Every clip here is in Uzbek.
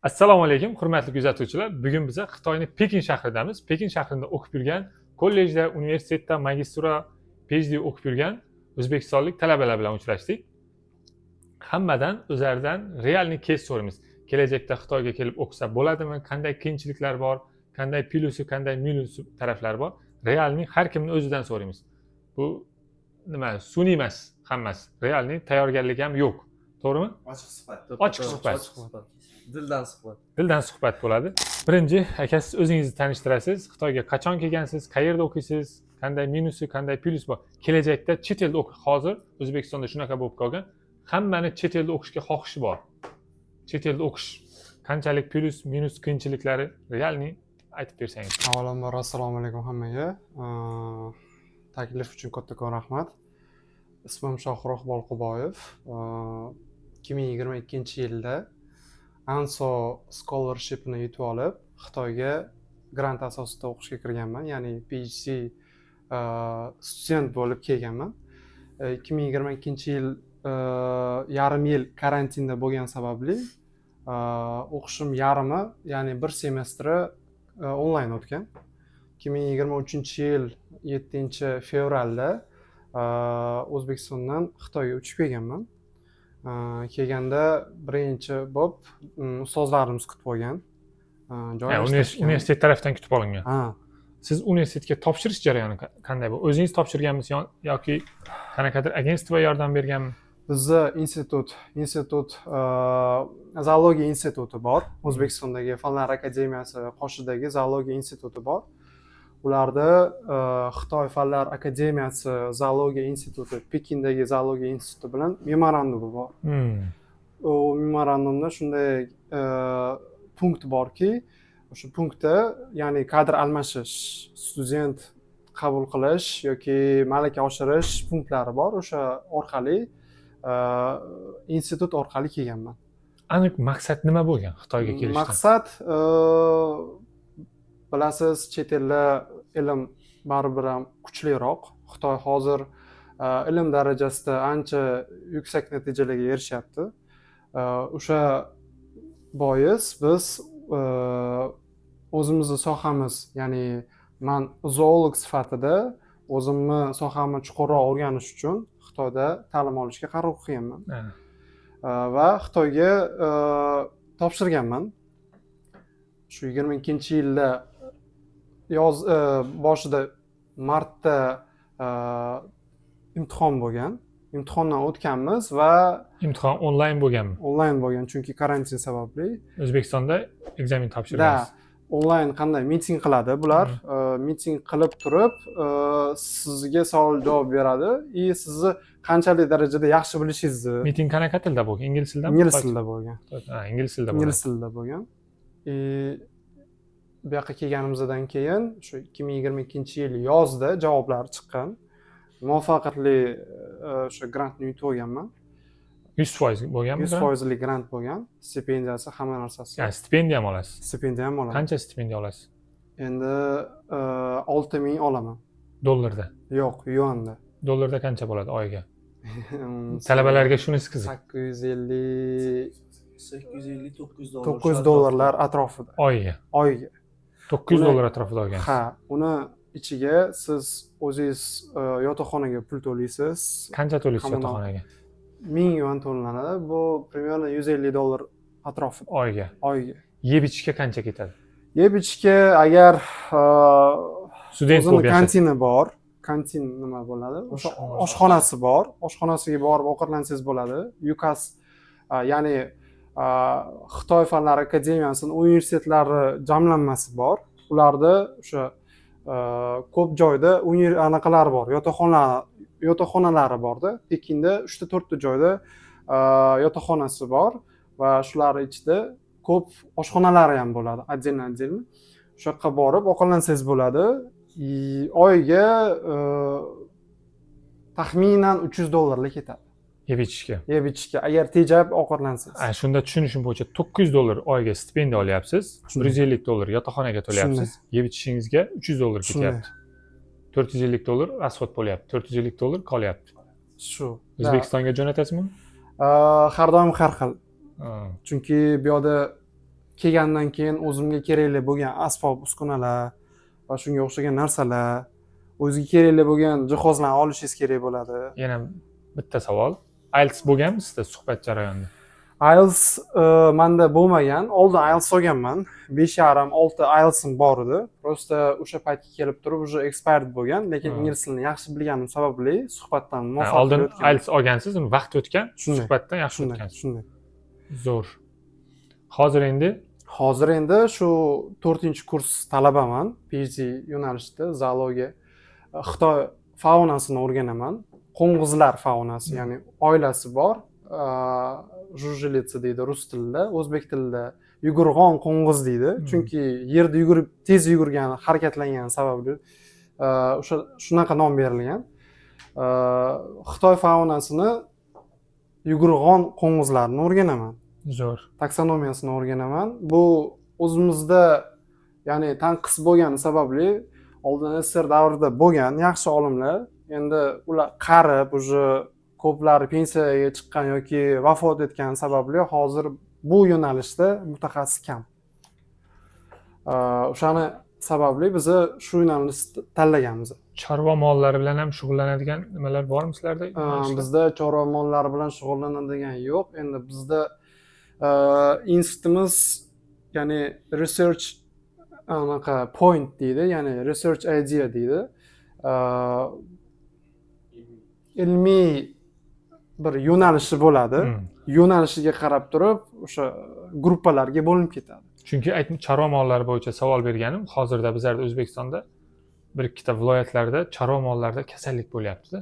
Assalomu alaykum, hurmatli kuzatuvchilar. Bugun biz Xitoyning Pekin shahridamiz. Pekin shahrida o'qib yurgan, kollejda, universitetda magistura, PhD o'qib yurgan o'zbekistonlik talabalar bilan uchrashdik. Hammadan o'zlaridan realniy kes so'raymiz. Kelajakda Xitoyga kelib o'qisa bo'ladimi? Qanday qiyinchiliklar bor? Qanday plusi, qanday minusi taraflari bor? Realniy har kimni o'zidan so'raymiz. Bu nima, sun'iy emas hammasi. Realniy tayyorgarlik ham yo'q. To'g'rimi? Ochiq suhbat. Ochiq suhbat. Dildan suhbat. Dildan suhbat bo'ladi. Birinchi, aka siz o'zingizni tanishtirasiz. Xitoyga qachon kelgansiz? Qayerda o'qiysiz? Qanday minusi, qanday plus bor? Kelajakda chet elda o'qish. Hozir O'zbekistonda shunaqa bo'lib qolgan. Hammani chet elda o'qishga xohishi bor. Chet elda o'qish qanchalik plus, minus qiyinchiliklari realniy aytib bersangiz. Avvalambor assalomu alaykum hammaga. Taklif uchun kattakon rahmat. Ismim Shohruh Bolquboyev. 2022-yilda ANSO scholarshipni yutib olib, Xitoyga grant asosida o'qishga kirganman, ya'ni PhD student bo'lib kelganman. 2022-yil yarim yil karantinda bo'lgan sababli o'qishim yarmi, ya'ni bir semestri onlayn o'tgan. 2023-yil 7-fevralda O'zbekistondan Xitoyga uchib kelganman. Kelganda birinchi bo'lib ustozlarimiz kutib olgan. Universitet tarafdan kutib olingan. Ha. Siz universitetga topshirish jarayoni qanday bu? O'zingiz topshirganmisiz yoki qanaqadir agentство yordam berganmi? Bizni institut zoologiya instituti bor. O'zbekistondagi Fanlar akademiyasi qoshidagi zoologiya instituti bor. Ularda Xitoy Fanlar akademiyasi zoologiya instituti, Pekindagi zoologiya instituti bilan memorandumi bor. U memorandumda shunday punkt borki, o'sha punktda, ya'ni kadr almashish, student qabul qilish yoki malaka oshirish punktlari bor. O'sha orqali institut orqali kelganman. Aniq maqsad nima bo'lgan Xitoyga kelishdan? Maqsad, bilasiz, chet elda ilm baribir ham kuchliroq. Xitoy hozir ilm darajasida ancha yuksak natijalarga erishyapti. O'sha bois biz o'zimizni sohamiz, ya'ni men zoolog sifatida o'zimni sohamni chuqurroq o'rganish uchun Xitoyda ta'lim olishga qaror qilganman. Va Xitoyga topshirganman. Shu 22-yilda yoz boshida martda imtihon bo'lgan. Imtihondan o'tganmiz va Imtihon onlayn bo'lganmi? Onlayn bo'lgan, chunki karantin sababli. O'zbekistonda ekzamen topshirgansiz. Onlayn qanday miting qiladi bular? Miting qilib turib, sizga savol javob beradi va sizni qanchalik darajada yaxshi bilishingizni. Miting qanaqa tilda bo'lgan? Ingliz tilidami? Ingliz tilida bo'lgan. Ha, ingliz tilida bo'lgan. Ingliz tilida bo'lgan. Bu yoqqa kelganimizdan keyin shu 2022-yil yozda javoblar chiqqan. Muvaffaqiyatli o'sha grantni yutib olganman. 100% bo'lganmi? 100% grant bo'lgan. Stipendiyasi, hamma narsasi. Ya'ni stipendiya ham olasiz. Stipendiya ham olaman. Qancha stipendiya olasiz? Endi 6000 olaman. Dollarda. Yo'q, yuanda. Dollarda qancha bo'ladi oyiga? Talabalarga shunisi qiziq. 900 dollarlar atrofida. Oyiga. 900 dollar atrofida olgansiz. Ha, uni ichiga siz o'zingiz yotoqxonaga pul to'laysiz. Qancha to'laysiz yotoqxonaga? 1000 yuan to'lanadi. Bu примерно 150 dollar atrofida. Oyiga. Yeb ichishga qancha ketadi? Yeb ichishga agar student bo'lib yashaysiz. kantini bor. Kantin nima bo'ladi? O'sha oshxonasi bor. Oshxonasiga borib ovqatlansangiz bo'ladi. UCAS, ya'ni Xitoy Fanlar akademiyasining universitetlari jamlanmasi bor. Ularda o'sha ko'p joyda anaqalari bor, yotoqxonalari borda. Pekinda 3-4 ta joyda yotoqxonasi bor va shular ichida ko'p oshxonalari ham bo'ladi, отдельно. Shu yoqqa borib ovqatlansangiz bo'ladi. Oyiga taxminan 300 dollarlik ketadi. Yeb ichishga. Agar tejab ovqatlansangiz. Shunda tushunishim bo'yicha 900 dollar oyiga stipendiya olyapsiz, 150 dollar yotoqxonaga to'layapsiz, yeb ichishingizga 300 dollar ketyapti. 450 dollar rasxod bo'lyapti, 450 dollar qolyapti. Shu. O'zbekistonga jo'natasizmi? Har doim har xil. Chunki bu yoqda kelgandan keyin o'zimga kerakli bo'lgan asbob uskunalar va shunga o'xshagan narsalar, o'zingizga kerakli bo'lgan jihozlarni olishingiz kerak bo'ladi. Yana bitta savol. IELTS bo'lganmi sizda suhbat jarayonida? IELTS menda bo'lmagan. Oldin IELTS olganman. 5,5-6 IELTSim bor edi. Prosta o'sha paytga kelib turib уже expired bo'lgan, lekin ingliz tilini yaxshi bilganim sababli suhbatdan muvaffaqiyatli Oldin o'tgan. IELTS olgansiz, uni vaqt o'tgan, Shunday. suhbatdan yaxshi Shunday, o'tgansiz. shunday. Zo'r. Hozir endi shu 4-kurs talabaman. PhD yo'nalishida zoologiya. Xitoy faunasini o'rganaman. Qo'ng'izlar faunasi, ya'ni oilasi bor. Jujilitsa deydi rus tilida, o'zbek tilida yugurg'on qo'ng'iz deydi. Chunki yerda yugurib, tez yugurgan, harakatlangani sababli o'sha shunaqa nom berilgan. Xitoy faunasini yugurg'on qo'ng'izlarini o'rganaman. zo'r. Taksonomiyasini o'rganaman. Bu o'zimizda ya'ni tanqis bo'lgani sababli oldin SSR davrida bo'lgan yaxshi olimlar, endi ular qarib, уже ko'plari pensiyaga chiqqan yoki vafot etgan sababli hozir bu yo'nalishda mutaxassis kam. O'shani sababli biz shu yo'nalishni tanlaganmiz. Chorva mollari bilan ham shug'ullanadigan nimalar bormi sizlarda? Bizda chorva mollari bilan shug'ullanadigan yo'q. Endi bizda institutimiz, ya'ni research anaqa point deydi, ya'ni research idea deydi. Ilmiy bir yo'nalishi bo'ladi. Yo'nalishiga qarab turib o'sha gruppalarga bo'linib ketadi. Chunki chorva mollari bo'yicha savol berganim, hozirda bizlarda O'zbekistonda bir ikkita viloyatlarda chorva mollarida kasallik bo'lyapti-da.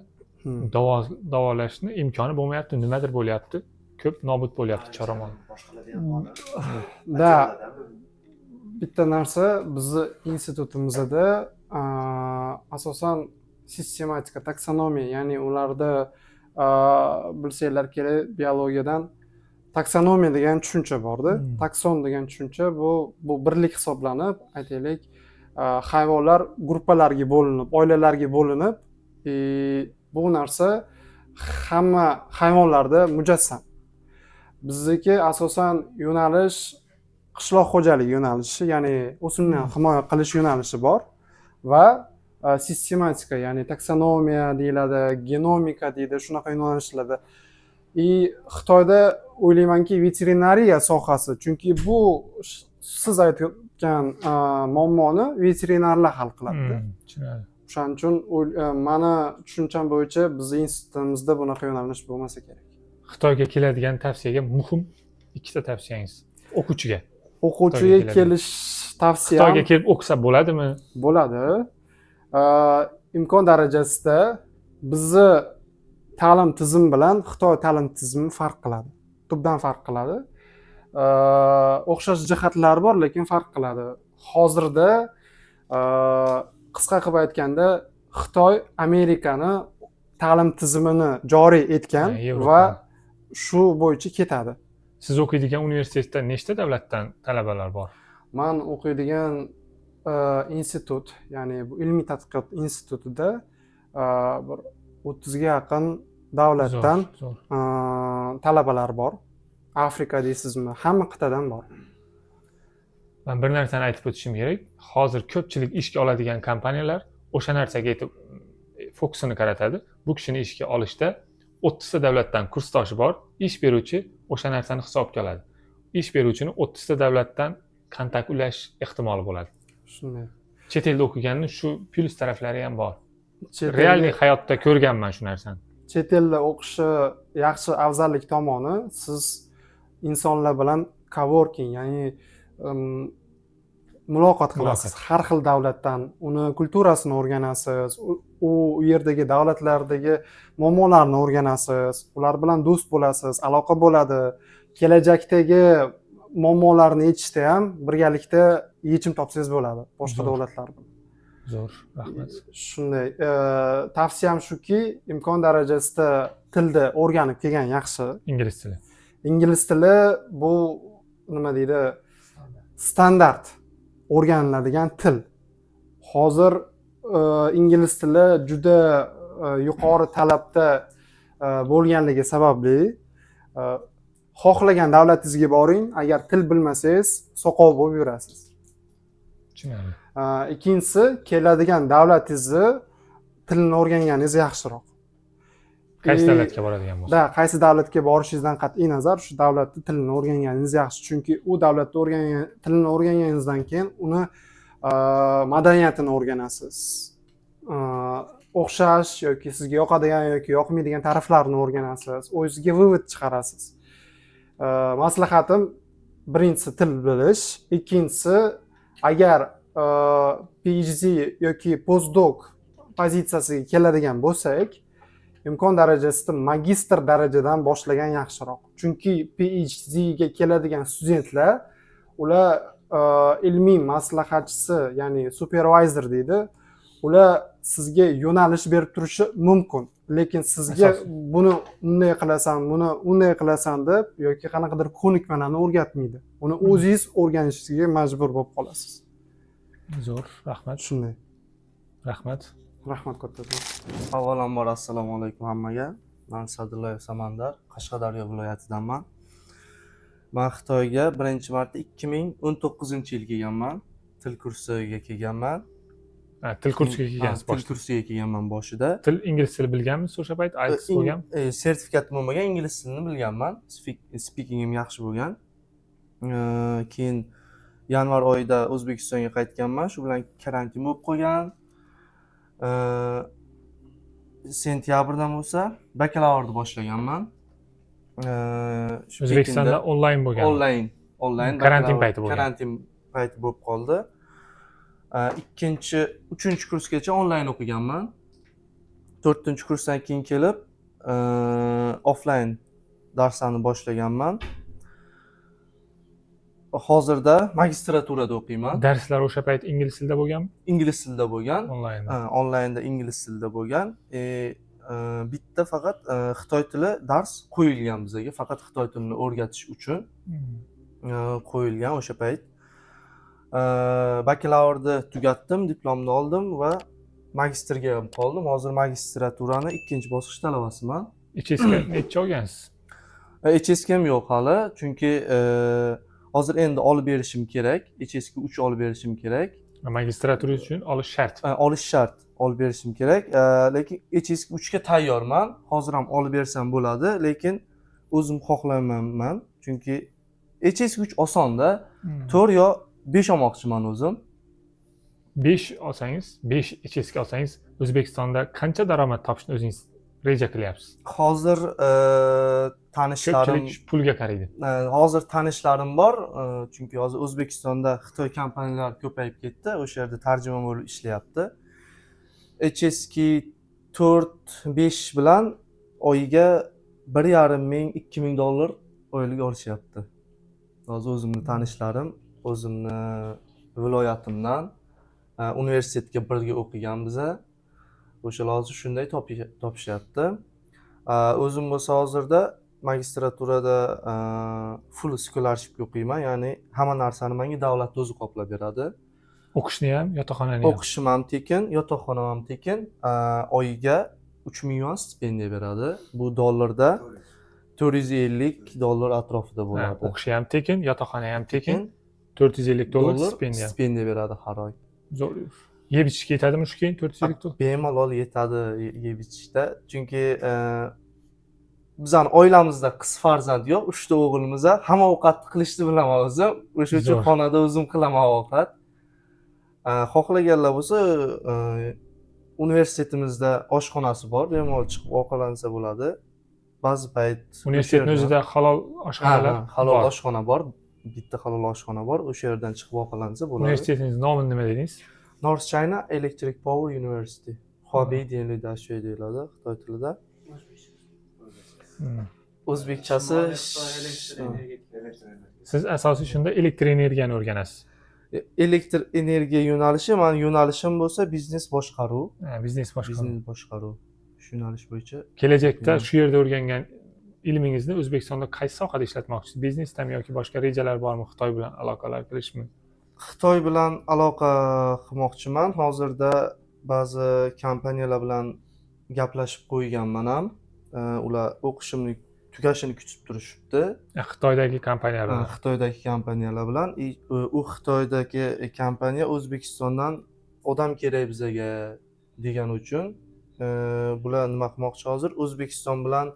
Davolashni imkoni bo'lmayapti, nimadir bo'lyapti. Ko'p nobud bo'lyapti chorva mol. Da bitta narsa bizni institutimizda asosan sistematika, taksonomiya, ya'ni ularda bilsanglar kerak, biologiyadan taksonomiya degan tushuncha borda. Takson degan tushuncha bu birlik hisoblanib, aytaylik, hayvonlar gruppalarga bo'linib, oilalarga bo'linib, bu narsa hamma hayvonlarda mujassam. Bizniki asosan yo'nalish qishloq xo'jaligi yo'nalishi, ya'ni o'simlikni himoya qilish yo'nalishi bor va sistematika, ya'ni taksonomiya deyiladi, genomika deydi, shunaqa yo'nalishlarda. Xitoyda o'ylaymanki veterinariya sohasi, chunki bu siz aytgan muammoni veterinarlar hal qiladi. O'shaning uchun meni tushuncham bo'yicha bizning institutimizda bunaqa yo'nalish bo'lmasa kerak. Xitoyga keladigan tavsiyaga muhim ikkita tavsiyangiz o'quvchiga. O'quvchiga kelish tavsiyam Xitoyga kelib o'qisa bo'ladimi? Bo'ladi. Imkon darajasida bizni ta'lim tizimi bilan Xitoy ta'lim tizimi farq qiladi. Tubdan farq qiladi. O'xshash jihatlari bor, lekin farq qiladi. Hozirda qisqa qilib aytganda Xitoy Amerikani ta'lim tizimini joriy etgan va shu bo'yicha ketadi. Siz o'qiydigan universitetda nechta davlatdan talabalar bor? Men o'qiydigan institut, ya'ni bu ilmiy tadqiqot institutida bir 30 ga yaqin davlatdan talabalar bor. Afrika deysizmi, hamma qit'adan bor. Men bir narsani aytib o'tishim kerak. Hozir ko'pchilik ishga oladigan kompaniyalar o'sha narsaga yetib fokusini qaratadi. Bu kishini ishga olishda 30 ta davlatdan kursdoshi bor, ish beruvchi o'sha narsani hisobga oladi. Ish beruvchini 30 ta davlatdan kontakt ulash ehtimoli bo'ladi. Shunday. Chet elda o'qiganning shu plyus taraflari ham bor. Realniy hayotda ko'rganman shu narsani. Chet elda o'qishi yaxshi afzallik tomoni, siz insonlar bilan coworking, ya'ni muloqot qilasiz. Har xil davlatdan uni kulturasini o'rganasiz, u yerdagi davlatlardagi muammolarni o'rganasiz, ular bilan do'st bo'lasiz, aloqa bo'ladi. Kelajakdagi muammolarni yechishda ham birgalikda yechim topsangiz bo'ladi boshqa davlatlar bilan. Zo'r, rahmat. Shunday. Tavsiyam shuki, imkon darajasida tilni o'rganib kelgan yaxshi. Ingliz tili. Ingliz tili bu nima deydi? Standart o'rganiladigan til. Hozir ingliz tili juda yuqori talabda bo'lganligi sababli xohlagan davlatingizga boring, agar til bilmasangiz, soqov bo'lib yurasiz. Tushunarli. Ikkinchisi, keladigan davlatingizni tilini o'rganganingiz yaxshiroq. Qaysi davlatga boradigan bo'lsa. Qaysi davlatga borishingizdan qat'iy nazar, shu davlatning tilini o'rganganingiz yaxshi, chunki u davlatni tilini o'rganganingizdan keyin uni madaniyatini o'rganasiz. O'xshash yoki sizga yoqadigan yoki yoqmaydigan taraflarini o'rganasiz, o'zingizga vывод chiqarasiz. Maslahatim, birinchisi til bilish, ikkinchisi agar PhD yoki postdoc pozitsiyasiga keladigan bo'lsak, imkon darajasida magistr darajadan boshlagan yaxshiroq. Chunki PhD ga keladigan studentlar, ular ilmiy maslahatchisi, ya'ni supervisor deydi, ular sizga yo'nalish berib turishi mumkin. Lekin sizga buni unday qilasan, buni unday qilasan deb yoki qanaqadir ko'nikmalarni o'rgatmaydi. Uni o'zingiz o'rganishingizga majbur bo'lib qolasiz. Zo'r, rahmat. Shunday. Rahmat. Rahmat kattadan. Avvalambor assalomu alaykum hammaga. Men Sadullayev Samandar, Qashqadaryo viloyatidanman. Men Xitoyga birinchi marta 2019-yilga kelganman. Til kursiga kelganman. Til kursiga kelgansiz Til kursiga kelganman boshida. Til ingliz tili bilganmisiz o'sha payt? IELTS bo'lgan? Sertifikatim bo'lmagan, ingliz tilini bilganman. Speakingim yaxshi bo'lgan. Keyin yanvar oyida O'zbekistonga qaytganman. Shu bilan karantin bo'lib qolgan. Sentyabrdan bo'lsa bakalavrni boshlaganman. O'zbekistonda onlayn bo'lgan. Onlayn. Karantin payti bo'lgan. Karantin payti bo'lib qoldi. Uchinchi kursgacha onlayn o'qiganman. 4-kursdan keyin kelib offlayn darslarni boshlaganman. Hozirda magistraturada o'qiyman. Darslar o'sha payt ingliz tilida bo'lganmi? Ingliz tilida bo'lgan. Onlayn. Onlaynda ingliz tilida bo'lgan. Bitta faqat Xitoy tili dars qo'yilgan bizga, faqat Xitoy tilini o'rgatish uchun qo'yilgan o'sha payt. Bakalavrni tugatdim, diplomni oldim va magistrga ham qoldim. Hozir magistraturani 2-bosqich talabasiman. HSK necha olgansiz? HSK ham yo'q hali, chunki hozir endi olib berishim kerak. HSK 3 olib berishim kerak. Magistratura uchun olish shart. Olish shart, olib berishim kerak. Lekin HSK 3 ga tayyorman. Hozir ham olib bersam bo'ladi, lekin o'zim xohlamayman, chunki HSK 3 osonda. 4 yo 5 olmoqchiman o'zim. 5 olsangiz, 5 HSK olsangiz, O'zbekistonda qancha daromad topishni o'zingiz reja qilyapsiz? Hozir tanishlarim, ko'pchilik pulga qaraydi. Hozir tanishlarim bor, chunki hozir O'zbekistonda Xitoy kompaniyalari ko'payib ketdi, o'sha yerda tarjimon bo'lib ishlayapti. HSK 4-5 bilan oyiga 1,5 ming, 2 ming dollar oylik olishyapti. Hozir o'zimni tanishlarim, o'zimni viloyatimdan universitetga birga o'qigan biza. O'shalar hozir shunday topishyapti. O'zim bo'lsa hozirda magistraturada full scholarship o'qiyman, ya'ni hamma narsani menga davlat o'zi qoplab beradi. O'qishni ham, yotoqxonani ham. O'qishim ham tekin, yotoqxonam ham tekin. Oyiga 3 ming yuan stipendiya beradi. Bu dollarda 450 dollar atrofida bo'ladi. O'qishi ham tekin, yotoqxona ham tekin. 450 dollar stipendiya beradi har oy. Zo'r. Yeb ichishga yetadimi shu keyin 450 dollar? Bemalol yetadi yeb ichishda. Chunki bizning oilamizda qiz farzand yo'q, 3 ta o'g'limiz bor. Hamma ovqatni qilishni bilaman o'zim. O'sha uchun xonada o'zim qilaman ovqat. Xohlaganlar bo'lsa, universitetimizda oshxonasi bor, bemalol chiqib ovqatlansa bo'ladi. Ba'zi payt universitetning o'zida halol oshxonalar bor. Halol oshxona bor. Bitta halol oshxona bor. O'sha yerdan chiqib ovqatlansa bo'ladi. Universitetingiz nomini nima dedingiz? North China Electric Power University. Hobby deyiladi, shu deyiladi Xitoy tilida. O'zbekchasi siz asosiy shunda elektr energiyani o'rganasiz. Elektr energiya yo'nalishi, men yo'nalishim bo'lsa biznes boshqaruv. Biznes boshqaruv. Biznes boshqaruv. Shu yo'nalish bo'yicha. Kelajakda shu yerda o'rgangan ilmingizni O'zbekistonda qaysi sohada ishlatmoqchisiz? Biznesdami yoki boshqa rejalar bormi? Xitoy bilan aloqalar qilishmi? Xitoy bilan aloqa qilmoqchiman. Hozirda ba'zi kompaniyalar bilan gaplashib qo'yganman ham. Ular o'qishimni tugashini kutib turishibdi. Xitoydagi kompaniyalar bilan. Xitoydagi kompaniyalar bilan. U Xitoydagi kompaniya O'zbekistondan odam kerak bizaga degani uchun bular nima qilmoqchi hozir? O'zbekiston bilan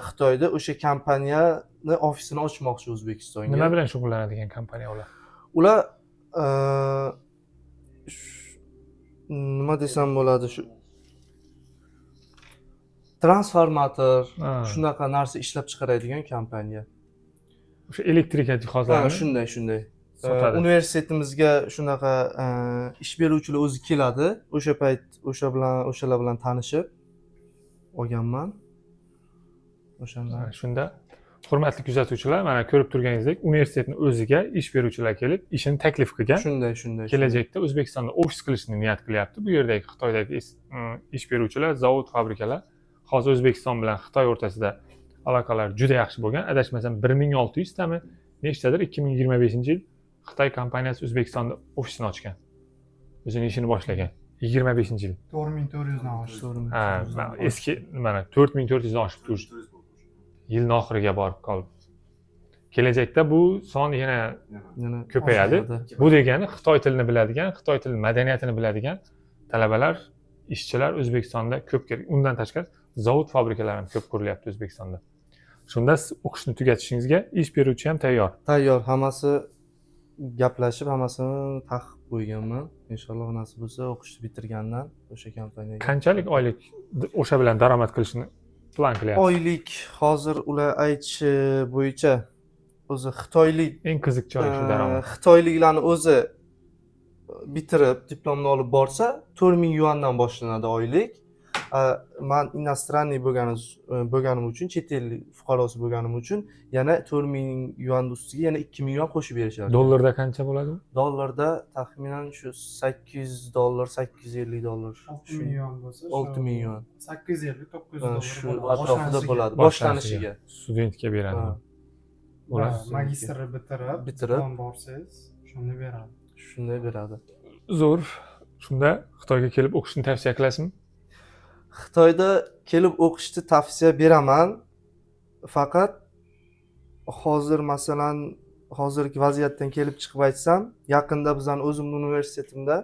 Xitoyda o'sha kompaniyani ofisini ochmoqchi O'zbekistonga. Nima bilan shug'ullanadigan kompaniya ular? Ular nima desam bo'ladi, shu transformator Ha. shunaqa narsa ishlab chiqaradigan kompaniya. O'sha elektrika jihozlarini Shunday. sotadi. Universitetimizga shunaqa ish beruvchilar o'zi keladi. O'sha payt o'shalar bilan tanishib olganman. O'shanda Shunda hurmatli kuzatuvchilar, mana ko'rib turganingizdek, universitetning o'ziga ish beruvchilar kelib, ishini taklif qilgan. shunday. Kelajakda O'zbekistonda ofis qilishni niyat qilyapti. Bu yerdagi Xitoydagi ish beruvchilar, zavod, fabrikalar hozir O'zbekiston bilan Xitoy o'rtasida aloqalar juda yaxshi bo'lgan. Adashmasam 1600 tami nechtadir 2025-yil Xitoy kompaniyasi O'zbekistonda ofisini ochgan. O'zining ishini boshlagan. 25-yil. 4400 dan oshdi. Ha, eski mana 4400 dan oshib turdi. Yilning oxiriga borib qoldi. Kelajakda bu son yana ko'payadi. Bu degani Xitoy tilini biladigan, Xitoy tili madaniyatini biladigan talabalar, ishchilar O'zbekistonda ko'p kerak. Undan tashqari zavod, fabrikalar ham ko'p qurilyapti O'zbekistonda. Shunda siz o'qishni tugatishingizga ish beruvchi ham tayyor. Tayyor, hammasi gaplashib, hammasini taqiq qo'yganman. Inshaalloh nasib bo'lsa, o'qishni bitirgandan o'sha kompaniyaga. Qanchalik oylik o'sha bilan daromad qilishni plan qilyapsiz? Oylik hozir ular aytishi bo'yicha o'zi xitoylik Eng qiziq joyi shu daromad. xitoyliklarni o'zi bitirib diplomni olib borsa 4000 yuandan boshlanadi oylik. Men inostraniy bo'lganim uchun, chet el fuqarosi bo'lganim uchun yana 4000 yuan ustiga yana 2000 yuan qo'shib berishadi. Dollarda qancha bo'ladi? Dollarda taxminan shu $8, $850. 6000 yuan bo'lsa, 6000 yuan. 850 900 Shu dollar atrofida bo'ladi boshlanishiga. Studentga beradi. Ular magistrni bitirib diplom borsangiz, shunda beradi. Shunday beradi. zo'r. Shunda Xitoyga kelib o'qishni tavsiya qilasizmi? Xitoyda kelib o'qishni tavsiya beraman. Faqat hozir masalan hozirgi vaziyatdan kelib chiqib aytsam, yaqinda bizning o'zimning universitetimda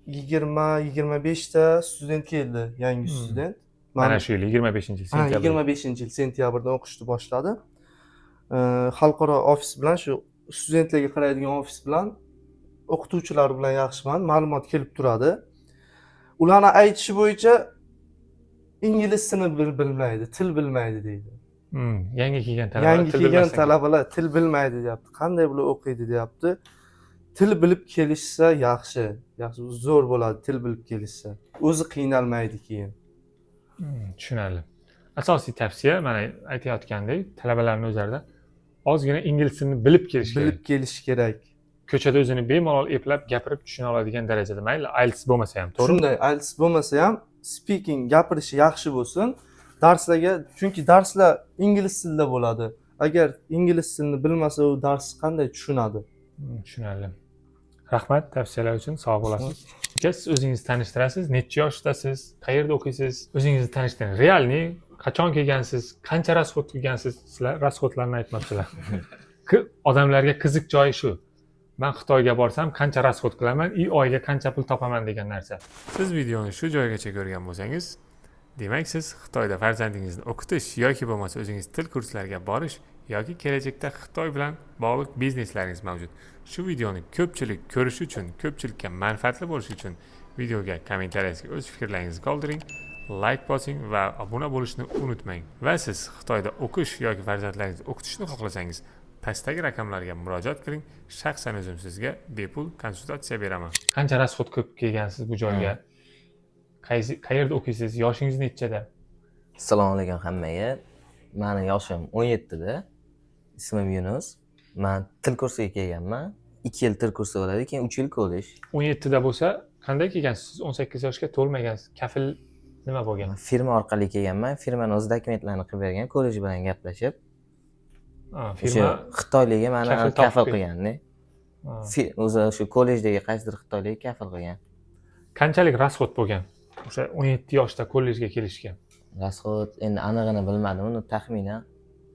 20-25 ta student keldi, yangi student. Mana shu yil 25-yil sentyabr. 25-yil sentyabrdan o'qishni boshladi. Xalqaro ofis bilan, shu studentlarga qaraydigan ofis bilan, o'qituvchilar bilan yaxshiman, ma'lumot kelib turadi. Ularning aytishi bo'yicha inglizini bilmaydi, til bilmaydi deydi. Yangi kelgan talabalar Yangi kelgan talabalar til bilmaydi deyapti. Qanday bular o'qiydi deyapti. Til bilib kelishsa yaxshi. Yaxshi, zo'r bo'ladi til bilib kelishsa. O'zi qiynalmaydi keyin. Tushunarli. Asosiy tavsiya mana aytayotgandek, talabalarning o'zlarida ozgina ingliz tilini bilib kelish kerak. Bilib kelish kerak. Ko'chada o'zini bemalol eplab gapirib tushuna oladigan darajada, mayli IELTS bo'lmasa ham, to'g'rimi? Shunday, IELTS bo'lmasa ham speaking, gapirishi yaxshi bo'lsin. Darslarga, chunki darslar ingliz tilida bo'ladi. Agar ingliz tilini bilmasa, u dars qanday tushunadi? Tushunarli. Rahmat tavsiyalar uchun, sog' bo'lasiz. Siz o'zingizni tanishtirasiz, necha yoshdasiz, qayerda o'qiysiz? O'zingizni tanishtiring. Realni qachon kelgansiz, qancha rasxod qilgansiz? Sizlar rasxodlarni aytmoqchilar. Odamlarga qiziq joyi shu. Men Xitoyga borsam qancha rasxod qilaman, oyga qancha pul topaman degan narsa. Siz videoni shu joygacha ko'rgan bo'lsangiz, demak siz Xitoyda farzandingizni o'qitish yoki bo'lmasa o'zingiz til kurslariga borish yoki kelajakda Xitoy bilan bog'liq bizneslaringiz mavjud. Shu videoni ko'pchilik ko'rishi uchun, ko'pchilikka manfaatli bo'lishi uchun videoga kommentariyasiga o'z fikrlaringizni qoldiring, like bosing va obuna bo'lishni unutmang. Va siz Xitoyda o'qish yoki farzandlaringizni o'qitishni xohlasangiz, pastdagi raqamlarga murojaat qiling. Shaxsan o'zim sizga bepul konsultatsiya beraman. Qancha rasxod qilib kelgansiz bu joyga? Qayerda o'qiysiz? Yoshingiz nechada? Assalomu alaykum hammaga. Meni yoshim 17 da. Ismim Yunus. Men til kursiga kelganman. 2 yil til kursi bo'ladi, keyin 3 yil kollej. 17 da bo'lsa, qanday kelgansiz? 18 yoshga to'lmagansiz. Kafil nima bo'lgan? Firma orqali kelganman. Firmaning o'z dokumentlarini qilib bergan, kollej bilan gaplashib. Firma Xitoylikga meni kafil qilgan-da. Ha. O'zi shu kollejdagi qaysidir Xitoylik kafil qilgan. Qanchalik rasxod bo'lgan? O'sha 17 yoshda kollejga kelishga. Расход endi anig'ini bilmadim, uni taxminan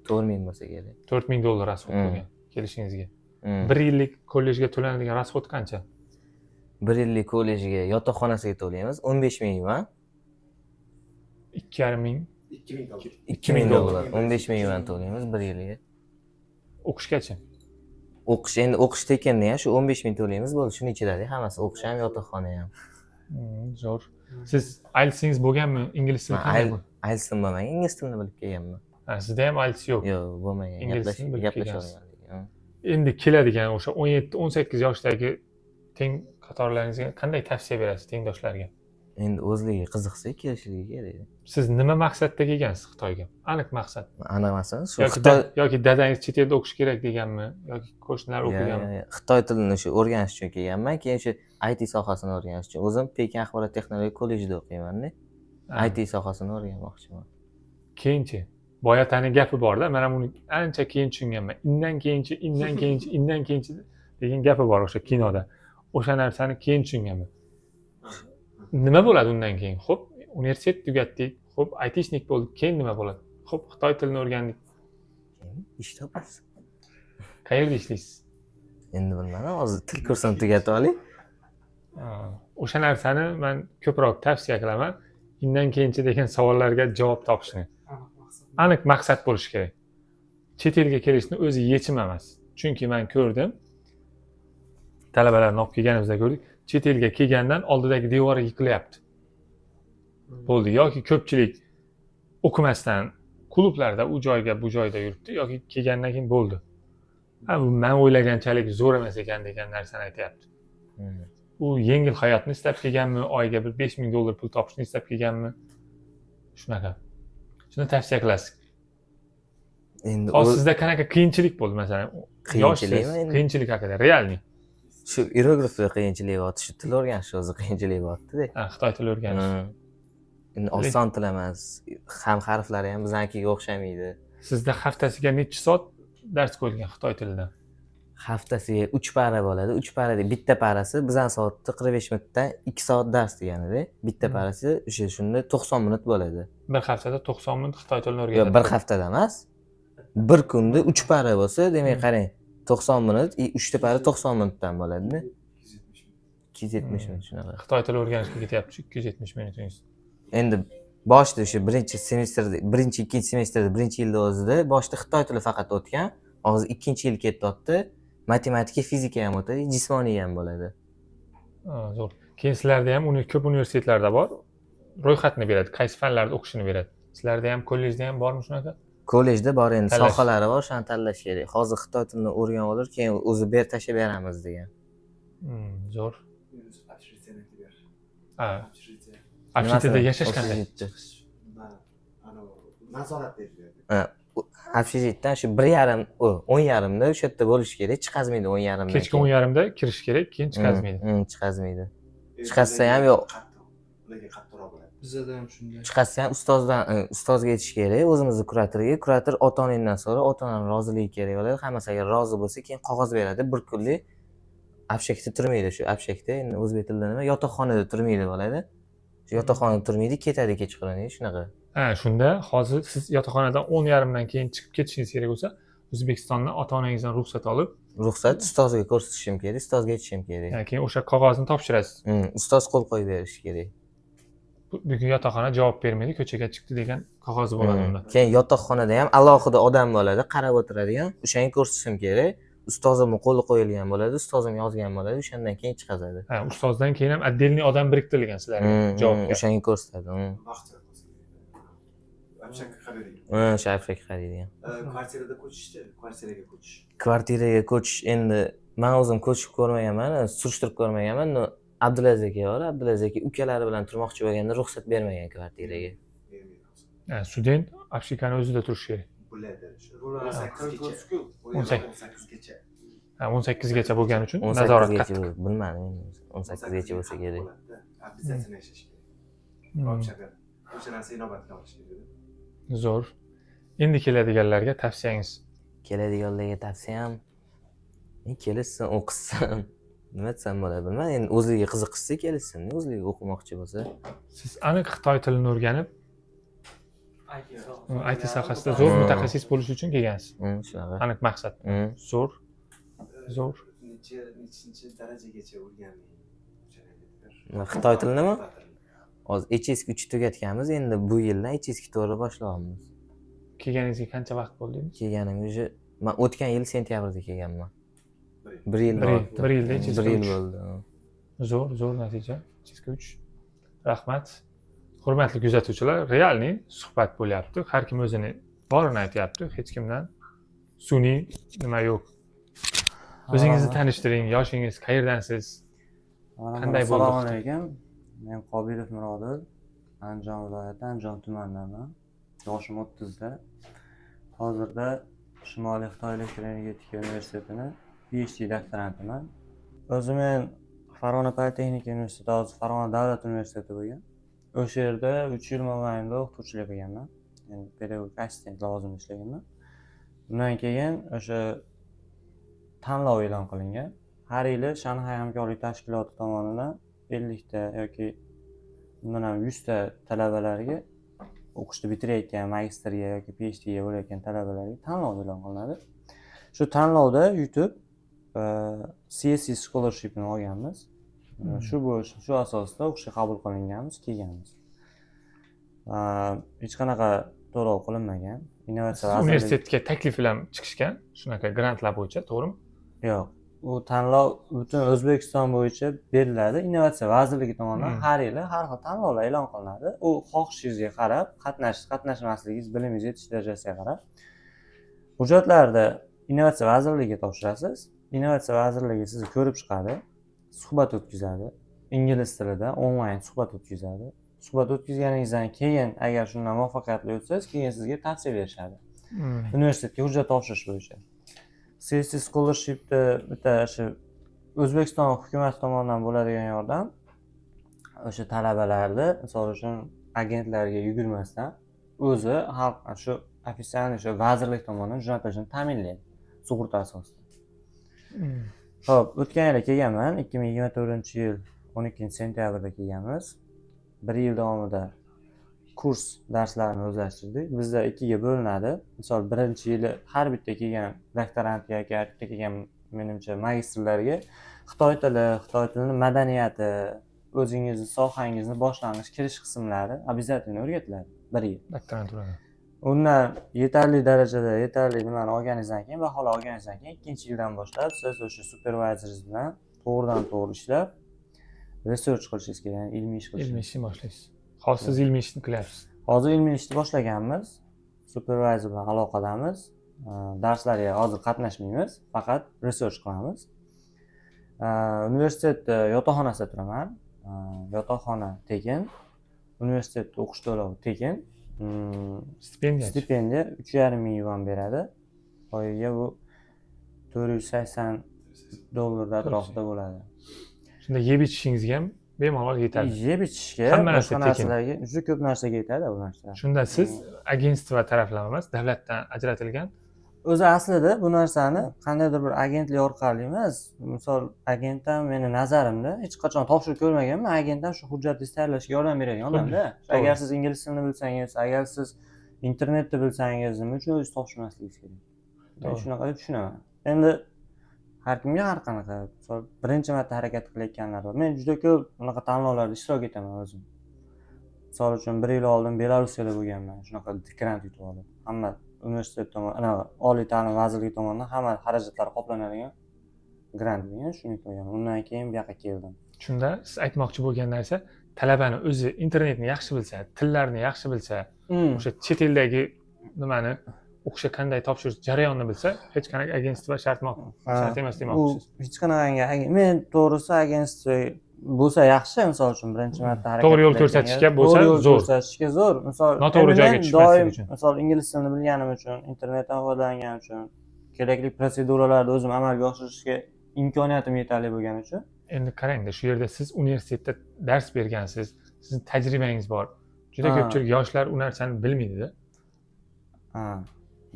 4000 bo'lsa kerak. $4000 rasxod Hmm. bo'lgan kelishingizga. Hmm. 1 yillik kollejga to'lanadigan rasxod qancha? 1 yillik kollejga yotoqxonasiga to'laymiz 15000 yuan. 2,5 ming 2000 dollar. 15000 yuan to'laymiz 1 yilga. o'qishgacha. Endi o'qish tekinni ham shu 15000 to'laymiz bo'ldi. Shuning ichidagi hammasi o'qish ham, yotoqxona ham. Zo'r. Siz IELTS'ingiz bo'lganmi? Ingliz tili qanday bu? IELTS'im bo'lmagan, ingliz tilini bilib kelganman. Ha, sizda ham IELTS yo'q. Yo'q, bo'lmagan. Ingliz tilini bilib Gaplasha kelgansiz. olmadik. Endi keladigan o'sha 17-18 yoshdagi teng qatorlaringizga qanday tavsiya berasiz tengdoshlarga? Endi o'zligi qiziqsa kelishligi kerak. Siz nima maqsadda kelgansiz Xitoyga? Aniq maqsad. Aniq emas, shu Yoki Xitoy yoki dadangiz chet elda o'qish kerak deganmi? Yoki qo'shnilar o'qiganmi? Xitoy tilini shu o'rganish uchun kelganman. Keyin shu IT sohasini o'rganish uchun. O'zim Pekin axborot texnologiya kollejida o'qiyman-da. Ha. IT sohasini o'rganmoqchiman. Keyinchi boyatani gapi bor-da, men ham uni ancha keyin tushunganman. Indan keyinchi degan gapi bor o'sha kinoda. O'sha narsani keyin tushunganman. Nima bo'ladi undan keyin? Xo'p, universitet tugatdik, xo'p, aytishnik bo'ldik, keyin nima bo'ladi? Xo'p, Xitoy tilini o'rgandik. Ish topasiz. Qayerda ishlaysiz? Endi bilmadim, hozir til kursini tugatib oling. O'sha narsani men ko'proq tavsiya qilaman. Indan keyinchi degan savollarga javob topishni. Aniq maqsad bo'lishi kerak. Chet elga kelishni o'zi yechim emas. Chunki men ko'rdim. Talabalarni olib kelganimizda ko'rdik. Chet elga kelgandan oldidagi devor yiqilyapti. Bo'ldi. Yoki ko'pchilik o'qimasdan klublarda u joyga bu joyda yuribdi yoki kelgandan keyin bo'ldi. Ha, bu men o'ylaganchalik zo'r emas ekan degan narsani aytyapti. U yengil hayotni istab kelganmi, oyiga bir $5000 pul topishni istab kelganmi? Shunaqa. Shuni tavsiya qilasiz. Endi Hozir sizda qanaqa qiyinchilik bo'ldi masalan? Qiyinchilikmi endi? Qiyinchilik haqida, realniy. shu iroglifda qiyinchilik bo'lyapti, shu til o'rganish o'zi qiyinchilik bo'lyapti-da. Ha, Xitoy tili o'rganish. Endi oson til emas, ham harflari ham biznikiga o'xshamaydi. Sizda haftasiga necha soat dars qo'yilgan Xitoy tilidan? Haftasiga 3 para bo'ladi. 3 parada bitta parasi bizning soatda 45 minutdan 2 soat dars degani-da. Bitta parasi o'sha shunda 90 minut bo'ladi. Bir haftada 90 minut Xitoy tilini Yo'q, o'rganadi. bir haftada emas. Bir kunda 3 para bo'lsa, demak qarang, 90 minut, 3 ta para 90 minutdan bo'ladi-da. 270 minut shunaqa. Xitoy tili o'rganishga ketyapti 270 minutingiz. Endi boshida o'sha birinchi semestrda, birinchi, ikkinchi semestrda, birinchi yilda o'zida boshida Xitoy tili faqat o'tgan. Hozir ikkinchi yil ketyapti. Matematika, fizika ham o'tadi, jismoniy ham bo'ladi. Zo'r. Keyin sizlarda ham uni ko'p universitetlarda bor. Ro'yxatni beradi, qaysi fanlarda o'qishini beradi. Sizlarda ham kollejda ham bormi shunaqa? Kollejda bor endi, Tanlash. sohalari bor, shuni tanlash kerak. Hozir Xitoy tilini o'rganib olur, keyin o'zi tashlab beramiz degan. Zo'r. Ha, Общежитие. Общежитiyada yashash qanday? Nazorat etiladi. Общежитiydan shu 1,5, 10,5da o'sha yerda bo'lish kerak, chiqazmaydi 10,5dan. Kechki 10:30da kirish kerak, keyin chiqazmaydi. Chiqazmaydi. Chiqazsa ham yo'q. Ularga qattiqroq bo'ladi. Bizda ham shunday. Chiqazsa ham ustozga aytish kerak, o'zimizni kuratorga. Kurator ota-onangdan so'ra, ota-onaning roziligi kerak bo'ladi. Hammasi agar rozi bo'lsa, keyin qog'oz beradi. Bir kunlik общакda turmaydi, shu общakda endi o'zbek tilida nima, yotoqxonada turmaydi bo'ladi. Shu yotoqxonada turmaydi, ketadi kechqurun, shunaqa. Ha, shunda hozir siz yotoqxonadan 10:30dan keyin chiqib ketishingiz kerak bo'lsa, O'zbekistondan ota-onangizdan ruxsat olib, Ruxsat ustozga ko'rsatishim kerak, ustozga aytishim kerak. keyin o'sha qog'ozni topshirasiz. Ustoz qo'l qo'yib berishi kerak. Bugun yotoqxona javob bermaydi, ko'chaga chiqdi degan qog'ozi bo'ladi unda. Keyin yotoqxonada ham alohida odam bo'ladi, qarab o'tiradigan, o'shanga ko'rsatishim kerak. Ustozimning qo'li qo'yilgan bo'ladi, ustozim yozgan bo'ladi, o'shandan keyin chiqazadi. Ha, ustozdan keyin ham отдельный odam biriktirilgan sizlarga javobga. O'shanga ko'rsatadi. Vaqtida Общакka qaraydi. O'sha Afrika qaraydigan. Kvartirada ko'chishdi, kvartiraga ko'chish. Kvartiraga ko'chish endi men o'zim ko'chib ko'rmaganman, surishtirib ko'rmaganman. Abdulaziz aka bor, Abdulaziz aka ukalari bilan turmoqchi bo'lganda ruxsat bermagan kvartiraga. Ha, student Afrikani o'zida turishi kerak. Bo'ladi. 18gacha. Ha, 18gacha bo'lgani uchun nazorat qattiq. Bilmadim, 18gacha bo'lsa kerak. Обязательно yashash kerak. Общada o'sha narsa inobatga olish kerak. Zo'r. Endi keladiganlarga tavsiyangiz. Keladiganlarga tavsiyam kelishsin, o'qisin. Nima desam bo'ladi bilmadim. Endi o'ziga qiziqsa kelishsin, o'ziga o'qimoqchi bo'lsa. Siz aniq Xitoy tilini o'rganib, IT sohasida zo'r mutaxassis bo'lish uchun kelgansiz. Shunaqa. Aniq maqsad. Zo'r. Zo'r. Nechinchi darajagacha o'rganding? Xitoy tilinimi? Hozir HSK 3 tugatganmiz, endi bu yildan HSK 4 boshlayapmiz. Kelganingizga qancha vaqt bo'ldi? Kelganim уже men o'tgan yil sentyabrda kelganman. 1 yil Bir bo'ldi. yilda HSK 1 yil 3. bo'ldi. Zo'r natija. HSK 3. Rahmat. Hurmatli kuzatuvchilar, realniy suhbat bo'lyapti. Har kim o'zini borini aytyapti. Hech kimdan sun'iy nima yo'q. O'zingizni tanishtiring, yoshingiz, qayerdansiz? Qanday bo'ldi? Assalomu alaykum. Men Qobilov Mirodil, Andijon viloyati Andijon tumanidanman. Yoshim 30 da. Hozirda Shimoliy Xitoy elektr energetika universitetini PhD doktorantiman. O'zim men Farg'ona politexnika universiteti, hozir Farg'ona davlat universiteti bo'lgan. O'sha yerda 3 yil mobaynida o'qituvchilik qilganman. Ya'ni pedagogik assistent lavozimida ishlaganman. Undan keyin o'sha tanlov e'lon qilingan. Har yili Shanxay hamkorlik tashkiloti tomonidan 50 ta yoki undan ham 100 ta talabalarga o'qishni bitirayotgan magistrga yoki PhDga bo'layotgan talabalarga tanlov e'lon qilinadi. Shu tanlovda yutib CSC scholarshipni olganmiz. Shu asosda o'qishga qabul qilinganmiz, kelganmiz. Hech qanaqa to'lov qilinmagan. Innovatsiya vazirligi Universitetga taklif bilan chiqishgan, shunaqa grantlar bo'yicha, to'g'rimi? yo'q. U tanlov butun O'zbekiston bo'yicha beriladi. Innovatsiya vazirligi tomonidan har yili har xil tanlovlar e'lon qilinadi. U xohishingizga qarab, qatnashmasligingiz, bilimingiz yetish darajasiga qarab hujjatlarni Innovatsiya vazirligiga topshirasiz. Innovatsiya vazirligi sizni ko'rib chiqadi, suhbat o'tkazadi. Ingliz tilida onlayn suhbat o'tkazadi. Suhbat o'tkazganingizdan keyin agar shundan muvaffaqiyatli o'tsangiz, keyin sizga tavsiya berishadi. Universitetga hujjat topshirish bo'yicha. CSC scholarshipda bitta shu O'zbekiston hukumati tomonidan bo'ladigan yordam o'sha talabalarni misol uchun agentlarga yugurmasdan o'zi xalq shu ofitsialniy shu vazirlik tomonidan jo'natilishini ta'minlaydi sug'urta asosida. Xo'p, o'tgan yil kelganman, 2024-yil 12-sentyabrda kelganmiz. 1 yil davomida kurs darslarini o'zlashtirdik. Bizda 2 ga bo'linadi. Misol, birinchi yili har bitta kelgan doktorant yoki har bitta kelgan menimcha magistrlarga Xitoy tili madaniyati, o'zingizni sohangizni boshlang'ich kirish qismlari обязательно o'rgatiladi 1 yil. Doktoranturada. Undan yetarli nimani olganingizdan keyin, baholar olganingizdan keyin 2-yildan boshlab siz o'sha supervizoringiz bilan to'g'ridan-to'g'ri ishlab research qilishingiz kerak, ya'ni ilmiy ish qilishingiz. Ilmiy ishni boshlaysiz. Hozir siz ilmiy ishni qilyapsiz. Hozir ilmiy ishni boshlaganmiz. Supervizor bilan aloqadamiz. Darslarga hozir qatnashmaymiz, faqat research qilamiz. Universitetda yotoqxonasida turaman. Yotoqxona tekin. Universitetda o'qish to'lovi tekin. Stipendiya 3,5 ming yuan beradi. Oyiga bu $480 atrofida bo'ladi. Shunda yeb ichishingizga ham bemalol yetadi. Yeb ichishga, Hamma narsa boshqa tekin. narsalarga juda ko'p narsaga yetadi bu narsalar. Shunda siz agentstva taraflama emas, davlatdan ajratilgan O'zi aslida bu narsani qandaydir bir agentlik orqali emas, misol agentdan meni nazarimda hech qachon topshirib ko'rmaganman, agentdan shu hujjatingizni tayyorlashga yordam beradigan odamda. Agar siz ingliz tilini bilsangiz, agar siz internetni bilsangiz, nima uchun o'zingiz topshirmasligingiz kerak? Men shunaqa deb tushunaman. Endi har kimga har qanaqa, misol birinchi marta harakat qilayotganlar bor. Men juda ko'p bunaqa tanlovlarda ishtirok etaman o'zim. Misol uchun 1 yil oldin Belarusiyada bo'lganman, shunaqa grant yutib oldim. Hamma universitet tomonidan, oliy ta'lim vazirligi tomonidan hamma xarajatlari qoplanadigan grant bo'lgan, shuni yutib undan keyin bu yoqqa keldim. Shunda siz aytmoqchi bo'lgan narsa, talabani o'zi internetni yaxshi bilsa, tillarni yaxshi bilsa, o'sha chet eldagi nimani o'qishga qanday topshirish jarayonini bilsa, hech qanaqa agentstva shart emas demoqchisiz. Hech qanaqa men to'g'risi agentstva bo'lsa yaxshi, misol uchun birinchi marta harakat To'g'ri yo'l ko'rsatishga bo'lsa zo'r. Ko'rsatishga zo'r. Misol Noto'g'ri joyga tushmaslik uchun. Misol ingliz tilini bilganim uchun, internetdan foydalanganim uchun, kerakli protseduralarni o'zim amalga oshirishga imkoniyatim yetarli bo'lgani uchun. Endi qarangda, shu yerda siz universitetda dars bergansiz, sizning tajribangiz bor. Juda ko'pchilik yoshlar u narsani bilmaydi-da.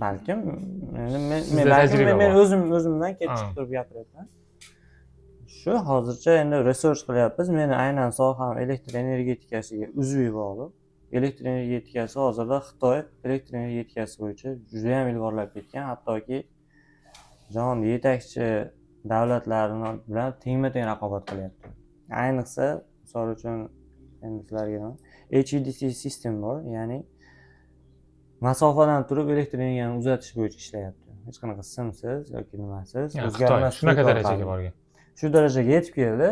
Balkim tajriba men bor. o'zimdan kelib chiqib turib gapiryapman. Shu hozircha endi research qilyapmiz. Meni aynan soham elektr energetikasiga uzviy bog'liq. elektr energetikasi hozirda Xitoy elektr energetikasi bo'yicha juda ham ilg'orlab ketgan, hattoki jahon yetakchi davlatlari bilan tengma-teng raqobat qilyapti. Ayniqsa, misol uchun endi sizlarga HVDC sistem bor, ya'ni masofadan turib elektr energiyani uzatish bo'yicha ishlayapti. Hech qanaqa simsiz yoki nimasiz, Xitoy o'zgarmas shunaqa to'lqin darajaga orqali. borgan. Shu darajaga yetib keldi.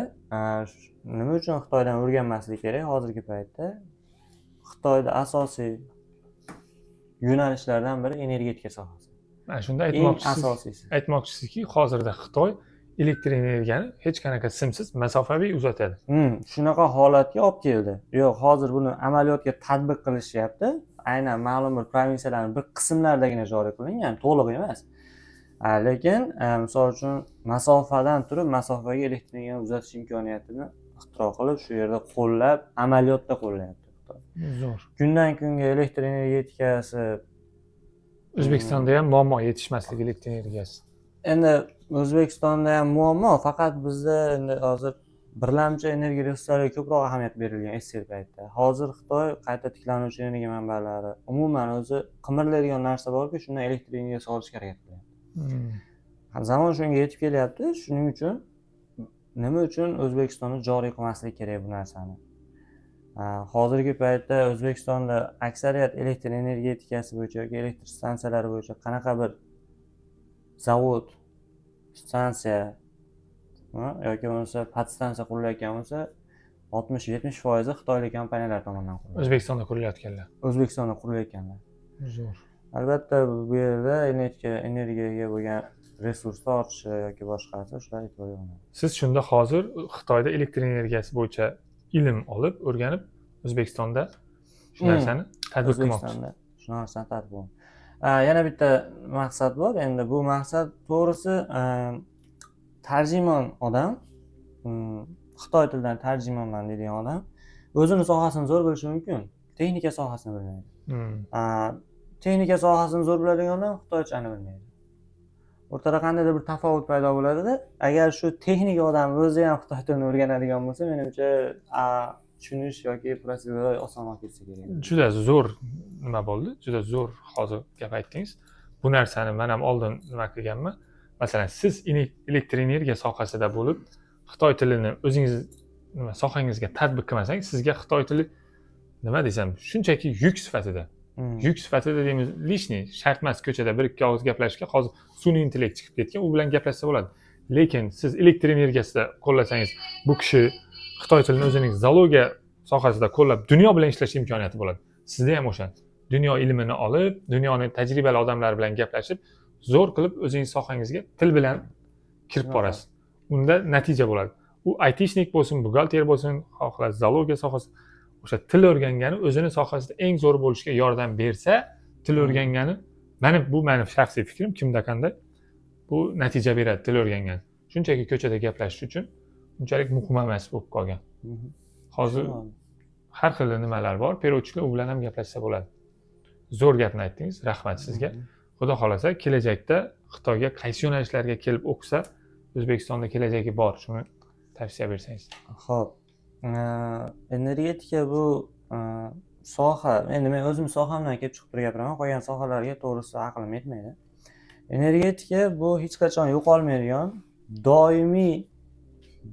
Nima uchun Xitoydan o'rganmaslik kerak hozirgi paytda? Xitoyda asosiy yo'nalishlardan biri energetika sohasi. Mana shunda Eng asosiysi. aytmoqchisizki, hozirda Xitoy elektr energiyani hech qanaqa simsiz masofaviy uzatadi. Shunaqa holatga olib keldi. Yo'q, hozir buni amaliyotga tatbiq qilishyapti. Aynan ma'lum bir provinsiyalarning bir qismlaridagina joriy qilingan, to'liq emas. Lekin misol uchun masofadan turib masofaga elektr energiyani uzatish imkoniyatini ixtiro qilib, shu yerda qo'llab, amaliyotda qo'llayapti Xitoy. Zo'r. Kundan kunga elektr energetikasi O'zbekistonda ham muammo yetishmasligi elektr energiyasi. endi O'zbekistonda ham muammo, faqat bizda endi hozir birlamchi energiya resurslariga ko'proq ahamiyat berilgan SSR paytda. Hozir Xitoy qayta tiklanuvchi energiya manbalari, umuman o'zi qimirlaydigan narsa borki, shundan elektr energiyasi olishga harakat qilyapti. Zamon shunga yetib kelyapti. Shuning uchun nima uchun O'zbekistonda joriy qilmaslik kerak bu narsani? Hozirgi paytda O'zbekistonda aksariyat elektr energetikasi bo'yicha yoki elektr stansiyalari bo'yicha qanaqa bir zavod, stansiya yoki bo'lmasa podstansiya qurilayotgan bo'lsa, 60-70% xitoylik kompaniyalar tomonidan quriladi. O'zbekistonda qurilayotganlar. O'zbekistonda qurilayotganlar. Zo'r. Albatta bu yerda energiyaga bo'lgan resursni ortishi yoki boshqasi shular e'tiborga olinadi. Siz shunda hozir Xitoyda elektr energiyasi bo'yicha ilm olib, o'rganib, O'zbekistonda shu narsani tatbiq qilmoqchisiz. O'zbekistonda shu narsani tatbiq. Yana bitta maqsad bor. Endi bu maqsad to'g'risi tarjimon odam, Xitoy tilidan tarjimonman deydigan odam o'zini sohasini zo'r bilishi mumkin, texnika sohasini bilmaydi. Texnika sohasini zo'r biladigan odam xitoychani bilmaydi. O'rtada qandaydir bir tafovut paydo bo'ladi-da, agar shu texnik odam o'zi ham xitoy tilini o'rganadigan bo'lsa, menimcha tushunish yoki prosedura osonroq ketsa kerak. Juda zo'r nima bo'ldi? Juda zo'r hozir gap aytdingiz. Bu narsani men ham oldin nima qilganman. Masalan, siz elektr energiya sohasida bo'lib, Xitoy tilini o'zingiz nima sohangizga tatbiq qilmasangiz, sizga Xitoy tili nima desam, shunchaki yuk sifatida. Yuk sifatida deymiz, lishniy, shart emas ko'chada bir ikki og'iz gaplashishga hozir sun'iy intellekt chiqib ketgan, u bilan gaplashsa bo'ladi. Lekin siz elektr energiyasida qo'llasangiz, bu kishi Xitoy tilini o'zining zoologiya sohasida qo'llab, dunyo bilan ishlash imkoniyati bo'ladi. Sizda ham o'sha dunyo ilmini olib, dunyoning tajribali odamlari bilan gaplashib, zo'r qilib o'zingiz sohangizga til bilan kirib borasiz. Unda natija bo'ladi. U aytishnik bo'lsin, buxgalter bo'lsin, xohlash zoologiya sohasi, o'sha til o'rgangani o'zini sohasida eng zo'r bo'lishga yordam bersa, til o'rgangani, bu meni shaxsiy fikrim, kimda qanday, bu natija beradi til o'rgangani. Shunchaki ko'chada gaplashish uchun unchalik muhim emas bo'lib qolgan. Hozir har xil nimalar bor, perovchiklar u bilan ham gaplashsa bo'ladi. Zo'r gapni aytdingiz, rahmat sizga. Xudo xolasa, kelajakda Xitoyga qaysi yo'nalishlarga kelib o'qisa, O'zbekistonda kelajagi bor, shuni tavsiya bersangiz. Xo'p. Energetika bu soha, endi men o'zim sohamdan kelib chiqib turib gapiraman, qolgan sohalarga to'g'risi aqlim yetmaydi. Energetika bu hech qachon yo'qolmaydigan, doimiy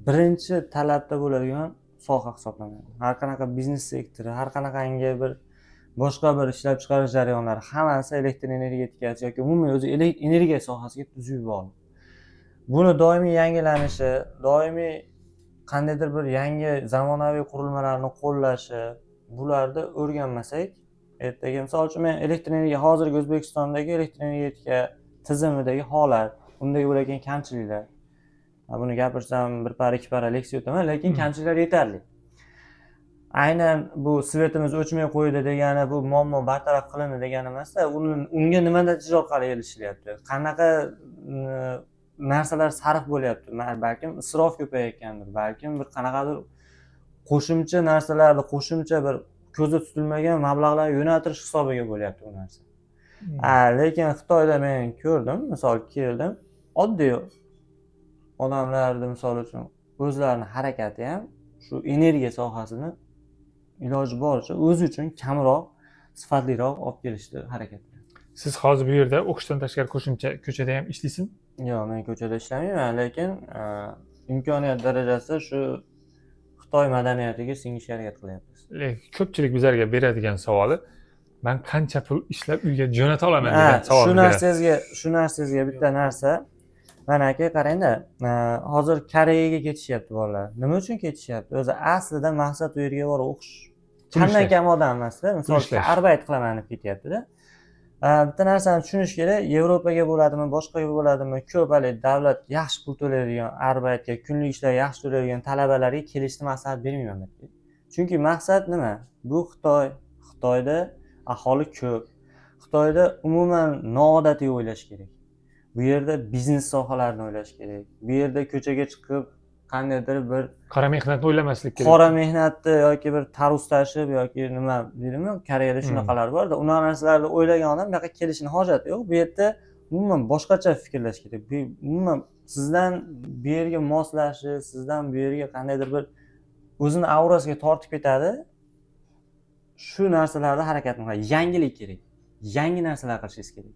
birinchi talabda bo'ladigan soha hisoblanadi. Har qanaqa biznes sektori, har qanaqangi bir boshqa bir ishlab chiqarish jarayonlari hammasi elektr energetikasi yoki umuman o'zi energiya sohasiga tuzib bog'liq. Buni doimiy yangilanishi, doimiy qandaydir bir yangi zamonaviy qurilmalarni qo'llashi, bularni o'rganmasak, ertaga misol uchun men elektr energiya hozirgi O'zbekistondagi elektr energetika tizimidagi holat, undagi bo'lgan kamchiliklar. Buni gapirsam bir para ikki para leksiya o'taman, lekin kamchiliklar yetarli. Aynan bu svetimiz o'chmay qo'ydi degani bu muammo bartaraf qilindi degani emasda, unga nima natija orqali erishilyapti? Qanaqa narsalar sarf bo'lyapti? Balkim isrof ko'payayotgandir, balkim bir qanaqadir qo'shimcha narsalarni, qo'shimcha bir ko'zda tutilmagan mablag'lar yo'naltirish hisobiga bo'lyapti bu narsa. Lekin Xitoyda men ko'rdim, misol keldim, oddiy odamlarni misol uchun o'zlarining harakati ham shu energiya sohasini iloji boricha o'zi uchun kamroq sifatliroq olib kelishni harakat qilyapti. Siz hozir bu yerda o'qishdan tashqari qo'shimcha ko'chada ham ishlaysizmi? Yo'q, men ko'chada ishlamayman, lekin imkoniyat darajasida shu Xitoy madaniyatiga singishga harakat qilyapmiz. Lekin ko'pchilik bizlarga beradigan savoli, men qancha pul ishlab uyga jo'nata olaman degan savol beradi. Shu narsangizga bitta narsa. Mana aka qarangda, hozir Koreyaga ketishyapti bolalar. Nima uchun ketishyapti? O'zi aslida maqsad u yerga borib o'qish. Kamdan kam odam emasda, misol uchun arbeit qilaman deb ketyapti-da. Bitta narsani tushunish kerak, Yevropaga bo'ladimi, boshqaga bo'ladimi, ko'p hali davlat yaxshi pul to'laydigan, arbeitga, kunlik ishlarga yaxshi to'laydigan talabalarga kelishni maslahat bermayman men. Chunki maqsad nima? Bu Xitoy. Xitoyda aholi ko'p. Xitoyda umuman noodatiy o'ylash kerak. Bu yerda biznes sohalarini o'ylash kerak. Bu yerda ko'chaga chiqib qandaydir bir Qora mehnatni o'ylamaslik kerak. qora mehnatni yoki bir tarvuz tashib yoki nima deydimi, Koreyada shunaqalar bor-da, unaqa narsalarni o'ylagan odam bu yoqqa kelishini hojati yo'q. Bu yerda umuman boshqacha fikrlash kerak. Umuman sizdan bu yerga moslashish, sizdan bu yerga qandaydir bir o'zini aurasiga tortib ketadi. Shu narsalarda harakat qiling. Yangilik kerak. Yangi narsalar qilishingiz kerak.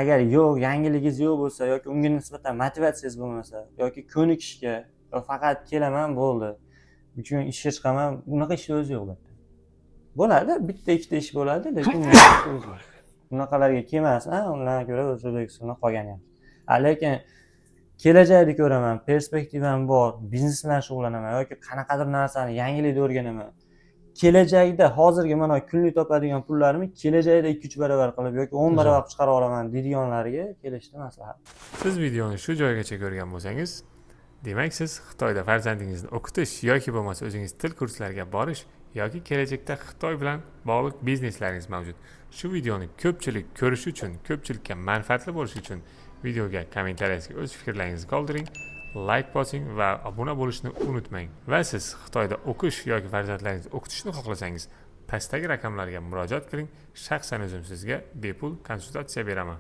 Agar yo'q, yangiligingiz yo'q bo'lsa yoki unga nisbatan motivatsiyangiz bo'lmasa yoki ko'nikishga faqat kelaman bo'ldi. Bugun ishga chiqaman, bunaqa ishni o'zi yo'q bitta. Bo'ladi, bitta ikkita ish bo'ladi, lekin bunaqalarga kelmasdan, undan ko'ra O'zbekistonda qolgan yaxshi. Lekin kelajakni ko'raman, perspektivam bor, biznes bilan shug'ullanaman yoki qanaqadir narsani yangilikni o'rganaman. Kelajakda hozirgi mana kunlik topadigan pullarimni kelajakda 2-3 barobar qilib yoki 10 barobar chiqara olaman deydiganlarga kelishni maslahat. Siz videoni shu joygacha ko'rgan bo'lsangiz, demak siz Xitoyda farzandingizni o'qitish yoki bo'lmasa o'zingiz til kurslariga borish yoki kelajakda Xitoy bilan bog'liq bizneslaringiz mavjud. Shu videoni ko'pchilik ko'rish uchun, ko'pchilikka manfaatli bo'lishi uchun videoga kommentariyangizga o'z fikrlaringizni qoldiring, like bosing va obuna bo'lishni unutmang. Va siz Xitoyda o'qish yoki farzandlaringizni o'qitishni xohlasangiz, pastdagi raqamlarga murojaat qiling. Shaxsan o'zim sizga bepul konsultatsiya beraman.